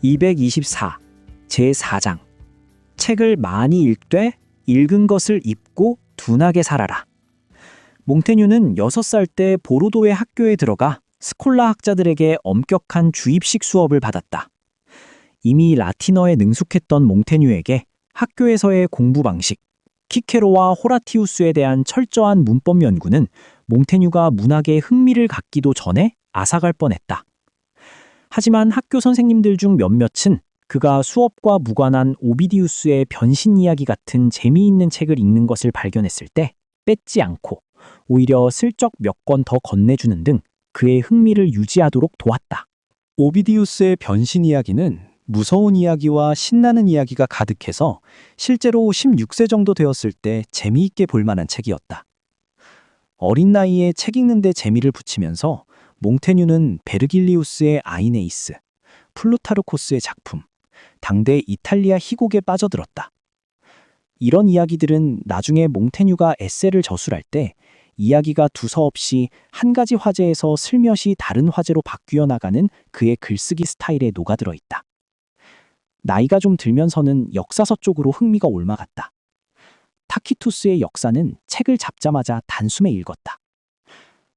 224. 제4장. 책을 많이 읽되 읽은 것을 잊고 둔하게 살아라. 몽테뉴는 6살 때 보르도의 학교에 들어가 스콜라 학자들에게 엄격한 주입식 수업을 받았다. 이미 라틴어에 능숙했던 몽테뉴에게 학교에서의 공부 방식, 키케로와 호라티우스에 대한 철저한 문법 연구는 몽테뉴가 문학에 흥미를 갖기도 전에 앗아갈 뻔했다. 하지만 학교 선생님들 중 몇몇은 그가 수업과 무관한 오비디우스의 변신 이야기 같은 재미있는 책을 읽는 것을 발견했을 때 뺏지 않고 오히려 슬쩍 몇 권 더 건네주는 등 그의 흥미를 유지하도록 도왔다. 오비디우스의 변신 이야기는 무서운 이야기와 신나는 이야기가 가득해서 실제로 16세 정도 되었을 때 재미있게 볼 만한 책이었다. 어린 나이에 책 읽는데 재미를 붙이면서 몽테뉴는 베르길리우스의 아이네이스, 플루타르코스의 작품, 당대 이탈리아 희곡에 빠져들었다. 이런 이야기들은 나중에 몽테뉴가 에세를 저술할 때 이야기가 두서없이 한 가지 화제에서 슬며시 다른 화제로 바뀌어 나가는 그의 글쓰기 스타일에 녹아들어 있다. 나이가 좀 들면서는 역사서 쪽으로 흥미가 옮아갔다. 타키투스의 역사는 책을 잡자마자 단숨에 읽었다.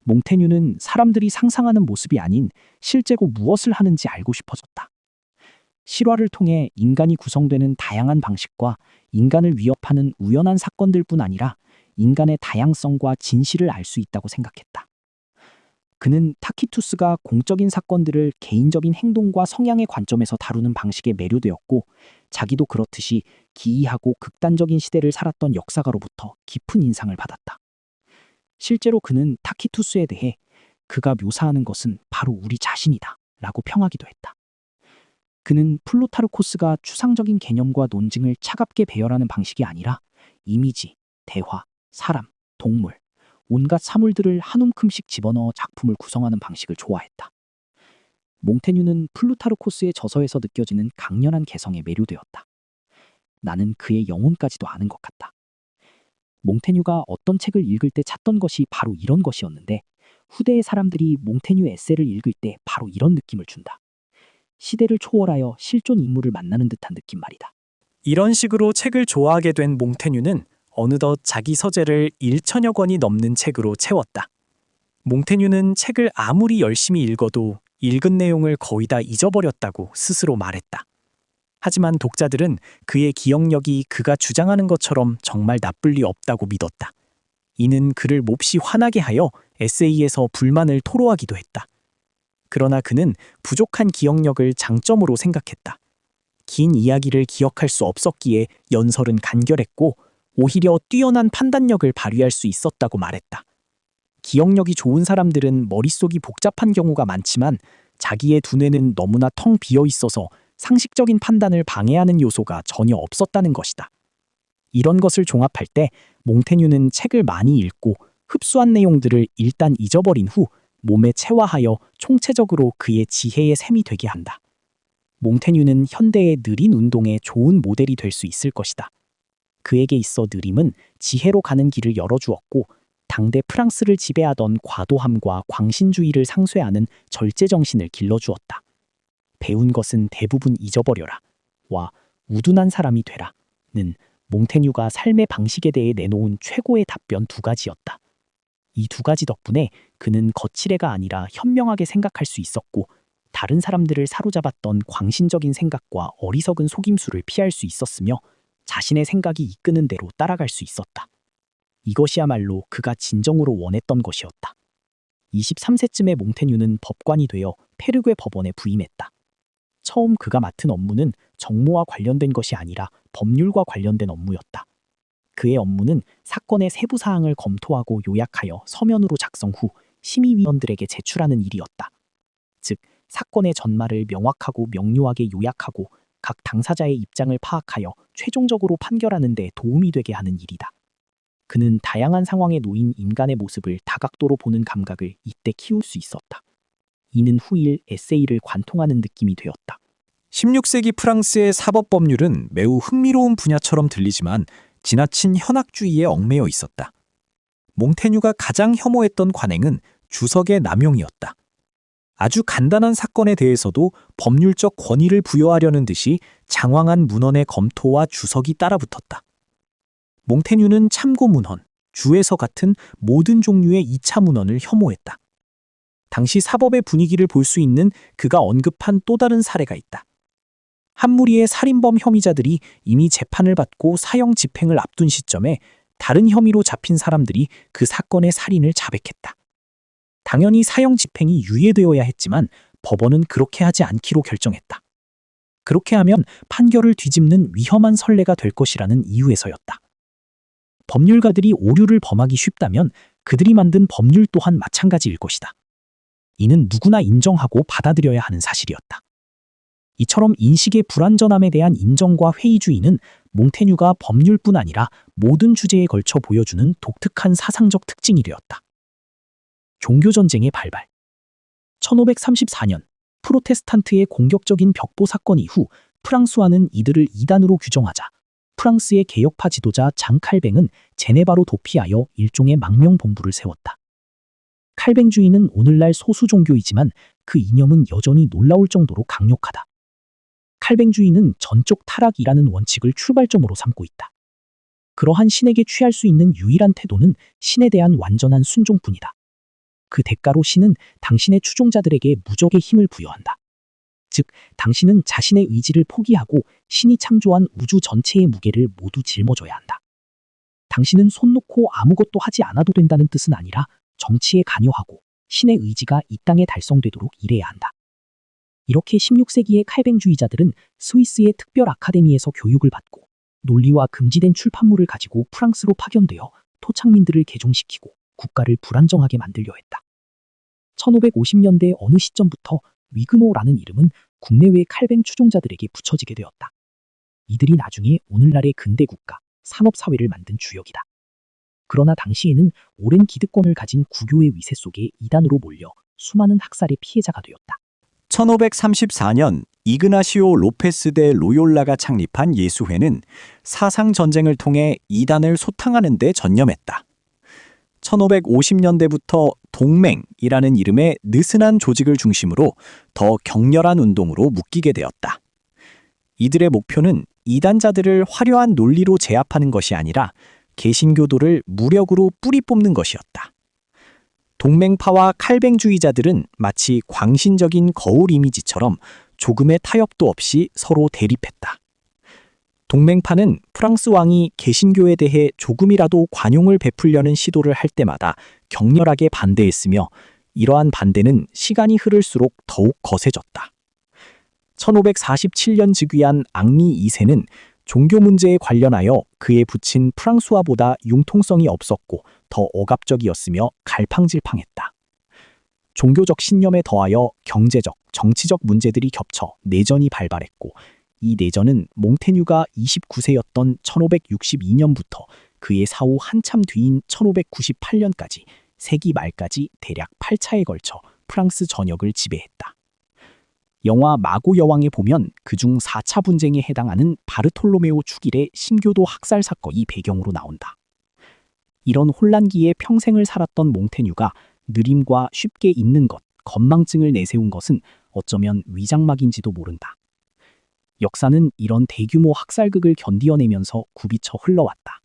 몽테뉴는 사람들이 상상하는 모습이 아닌 실제로 무엇을 하는지 알고 싶어졌다. 실화를 통해 인간이 구성되는 다양한 방식과 인간을 위협하는 우연한 사건들뿐 아니라 인간의 다양성과 진실을 알 수 있다고 생각했다. 그는 타키투스가 공적인 사건들을 개인적인 행동과 성향의 관점에서 다루는 방식에 매료되었고, 자기도 그렇듯이 기이하고 극단적인 시대를 살았던 역사가로부터 깊은 인상을 받았다. 실제로 그는 타키투스에 대해 그가 묘사하는 것은 바로 우리 자신이다 라고 평하기도 했다. 그는 플루타르코스가 추상적인 개념과 논증을 차갑게 배열하는 방식이 아니라 이미지, 대화, 사람, 동물, 온갖 사물들을 한 움큼씩 집어넣어 작품을 구성하는 방식을 좋아했다. 몽테뉴는 플루타르코스의 저서에서 느껴지는 강렬한 개성에 매료되었다. 나는 그의 영혼까지도 아는 것 같다. 몽테뉴가 어떤 책을 읽을 때 찾던 것이 바로 이런 것이었는데, 후대의 사람들이 몽테뉴 에세를 읽을 때 바로 이런 느낌을 준다. 시대를 초월하여 실존 인물을 만나는 듯한 느낌 말이다. 이런 식으로 책을 좋아하게 된 몽테뉴는 어느덧 자기 서재를 1천여 권이 넘는 책으로 채웠다. 몽테뉴는 책을 아무리 열심히 읽어도 읽은 내용을 거의 다 잊어버렸다고 스스로 말했다. 하지만 독자들은 그의 기억력이 그가 주장하는 것처럼 정말 나쁠 리 없다고 믿었다. 이는 그를 몹시 화나게 하여 에세이에서 불만을 토로하기도 했다. 그러나 그는 부족한 기억력을 장점으로 생각했다. 긴 이야기를 기억할 수 없었기에 연설은 간결했고 오히려 뛰어난 판단력을 발휘할 수 있었다고 말했다. 기억력이 좋은 사람들은 머릿속이 복잡한 경우가 많지만 자기의 두뇌는 너무나 텅 비어 있어서 상식적인 판단을 방해하는 요소가 전혀 없었다는 것이다. 이런 것을 종합할 때 몽테뉴는 책을 많이 읽고 흡수한 내용들을 일단 잊어버린 후 몸에 체화하여 총체적으로 그의 지혜의 샘이 되게 한다. 몽테뉴는 현대의 느린 운동의 좋은 모델이 될 수 있을 것이다. 그에게 있어 느림은 지혜로 가는 길을 열어주었고, 당대 프랑스를 지배하던 과도함과 광신주의를 상쇄하는 절제정신을 길러주었다. 배운 것은 대부분 잊어버려라. 와, 우둔한 사람이 되라. 는 몽테뉴가 삶의 방식에 대해 내놓은 최고의 답변 2가지였다. 이 2가지 덕분에 그는 거칠애가 아니라 현명하게 생각할 수 있었고, 다른 사람들을 사로잡았던 광신적인 생각과 어리석은 속임수를 피할 수 있었으며 자신의 생각이 이끄는 대로 따라갈 수 있었다. 이것이야말로 그가 진정으로 원했던 것이었다. 23세쯤에 몽테뉴는 법관이 되어 페르괴 법원에 부임했다. 처음 그가 맡은 업무는 정무와 관련된 것이 아니라 법률과 관련된 업무였다. 그의 업무는 사건의 세부 사항을 검토하고 요약하여 서면으로 작성 후 심의위원들에게 제출하는 일이었다. 즉, 사건의 전말을 명확하고 명료하게 요약하고 각 당사자의 입장을 파악하여 최종적으로 판결하는 데 도움이 되게 하는 일이다. 그는 다양한 상황에 놓인 인간의 모습을 다각도로 보는 감각을 이때 키울 수 있었다. 이는 후일 에세이를 관통하는 느낌이 되었다. 16세기 프랑스의 사법법률은 매우 흥미로운 분야처럼 들리지만 지나친 현학주의에 얽매여 있었다. 몽테뉴가 가장 혐오했던 관행은 주석의 남용이었다. 아주 간단한 사건에 대해서도 법률적 권위를 부여하려는 듯이 장황한 문헌의 검토와 주석이 따라붙었다. 몽테뉴는 참고 문헌, 주에서 같은 모든 종류의 2차 문헌을 혐오했다. 당시 사법의 분위기를 볼 수 있는 그가 언급한 또 다른 사례가 있다. 한 무리의 살인범 혐의자들이 이미 재판을 받고 사형 집행을 앞둔 시점에 다른 혐의로 잡힌 사람들이 그 사건의 살인을 자백했다. 당연히 사형 집행이 유예되어야 했지만 법원은 그렇게 하지 않기로 결정했다. 그렇게 하면 판결을 뒤집는 위험한 선례가 될 것이라는 이유에서였다. 법률가들이 오류를 범하기 쉽다면 그들이 만든 법률 또한 마찬가지일 것이다. 이는 누구나 인정하고 받아들여야 하는 사실이었다. 이처럼 인식의 불완전함에 대한 인정과 회의주의는 몽테뉴가 법률뿐 아니라 모든 주제에 걸쳐 보여주는 독특한 사상적 특징이되었다. 종교전쟁의 발발. 1534년 프로테스탄트의 공격적인 벽보 사건 이후 프랑스화는 이들을 이단으로 규정하자 프랑스의 개혁파 지도자 장 칼뱅은 제네바로 도피하여 일종의 망명본부를 세웠다. 칼뱅주의는 오늘날 소수 종교이지만 그 이념은 여전히 놀라울 정도로 강력하다. 칼뱅주의는 전적 타락이라는 원칙을 출발점으로 삼고 있다. 그러한 신에게 취할 수 있는 유일한 태도는 신에 대한 완전한 순종뿐이다. 그 대가로 신은 당신의 추종자들에게 무적의 힘을 부여한다. 즉, 당신은 자신의 의지를 포기하고 신이 창조한 우주 전체의 무게를 모두 짊어져야 한다. 당신은 손 놓고 아무것도 하지 않아도 된다는 뜻은 아니라 정치에 관여하고 신의 의지가 이 땅에 달성되도록 일해야 한다. 이렇게 16세기의 칼뱅주의자들은 스위스의 특별 아카데미에서 교육을 받고 논리와 금지된 출판물을 가지고 프랑스로 파견되어 토착민들을 개종시키고 국가를 불안정하게 만들려 했다. 1550년대 어느 시점부터 위그노라는 이름은 국내외 칼뱅 추종자들에게 붙여지게 되었다. 이들이 나중에 오늘날의 근대 국가, 산업사회를 만든 주역이다. 그러나 당시에는 오랜 기득권을 가진 구교의 위세 속에 이단으로 몰려 수많은 학살의 피해자가 되었다. 1534년 이그나시오 로페스 데 로욜라가 창립한 예수회는 사상 전쟁을 통해 이단을 소탕하는 데 전념했다. 1550년대부터 동맹이라는 이름의 느슨한 조직을 중심으로 더 격렬한 운동으로 묶이게 되었다. 이들의 목표는 이단자들을 화려한 논리로 제압하는 것이 아니라 개신교도를 무력으로 뿌리 뽑는 것이었다. 동맹파와 칼뱅주의자들은 마치 광신적인 거울 이미지처럼 조금의 타협도 없이 서로 대립했다. 동맹파는 프랑스 왕이 개신교에 대해 조금이라도 관용을 베풀려는 시도를 할 때마다 격렬하게 반대했으며 이러한 반대는 시간이 흐를수록 더욱 거세졌다. 1547년 즉위한 앙리 2세는 종교 문제에 관련하여 그에 붙인 프랑스화보다 융통성이 없었고 더 억압적이었으며 갈팡질팡했다. 종교적 신념에 더하여 경제적, 정치적 문제들이 겹쳐 내전이 발발했고 이 내전은 몽테뉴가 29세였던 1562년부터 그의 사후 한참 뒤인 1598년까지 세기 말까지 대략 8차에 걸쳐 프랑스 전역을 지배했다. 영화 마고 여왕에 보면 그중 4차 분쟁에 해당하는 바르톨로메오 축일의 신교도 학살 사건이 배경으로 나온다. 이런 혼란기에 평생을 살았던 몽테뉴가 느림과 쉽게 잊는 것, 건망증을 내세운 것은 어쩌면 위장막인지도 모른다. 역사는 이런 대규모 학살극을 견디어내면서 굽이쳐 흘러왔다.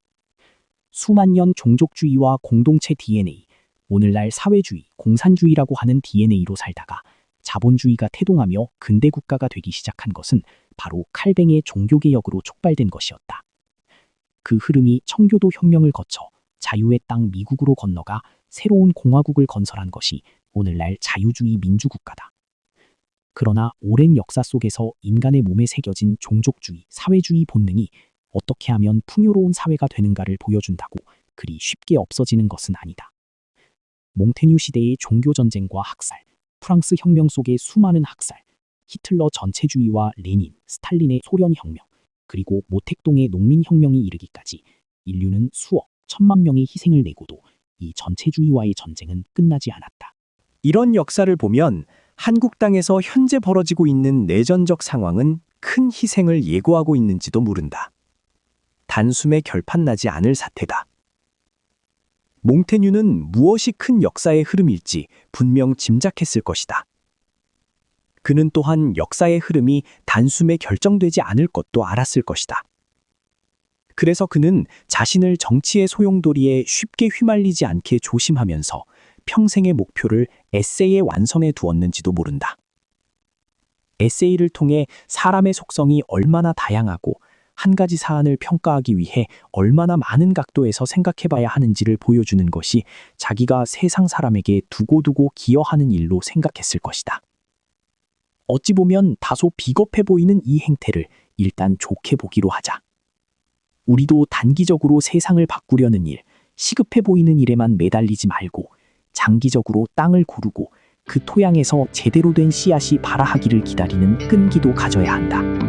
수만 년 종족주의와 공동체 DNA, 오늘날 사회주의, 공산주의라고 하는 DNA로 살다가 자본주의가 태동하며 근대 국가가 되기 시작한 것은 바로 칼뱅의 종교개혁으로 촉발된 것이었다. 그 흐름이 청교도 혁명을 거쳐 자유의 땅 미국으로 건너가 새로운 공화국을 건설한 것이 오늘날 자유주의 민주국가다. 그러나 오랜 역사 속에서 인간의 몸에 새겨진 종족주의, 사회주의 본능이 어떻게 하면 풍요로운 사회가 되는가를 보여준다고 그리 쉽게 없어지는 것은 아니다. 몽테뉴 시대의 종교전쟁과 학살, 프랑스 혁명 속의 수많은 학살, 히틀러 전체주의와 레닌, 스탈린의 소련혁명, 그리고 모택동의 농민혁명이 이르기까지 인류는 수억, 천만 명의 희생을 내고도 이 전체주의와의 전쟁은 끝나지 않았다. 이런 역사를 보면 한국 땅에서 현재 벌어지고 있는 내전적 상황은 큰 희생을 예고하고 있는지도 모른다. 단숨에 결판나지 않을 사태다. 몽테뉴는 무엇이 큰 역사의 흐름일지 분명 짐작했을 것이다. 그는 또한 역사의 흐름이 단숨에 결정되지 않을 것도 알았을 것이다. 그래서 그는 자신을 정치의 소용돌이에 쉽게 휘말리지 않게 조심하면서 평생의 목표를 에세이의 완성에 두었는지도 모른다. 에세이를 통해 사람의 속성이 얼마나 다양하고 한 가지 사안을 평가하기 위해 얼마나 많은 각도에서 생각해봐야 하는지를 보여주는 것이 자기가 세상 사람에게 두고두고 기여하는 일로 생각했을 것이다. 어찌 보면 다소 비겁해 보이는 이 행태를 일단 좋게 보기로 하자. 우리도 단기적으로 세상을 바꾸려는 일, 시급해 보이는 일에만 매달리지 말고 장기적으로 땅을 고르고 그 토양에서 제대로 된 씨앗이 발아하기를 기다리는 끈기도 가져야 한다.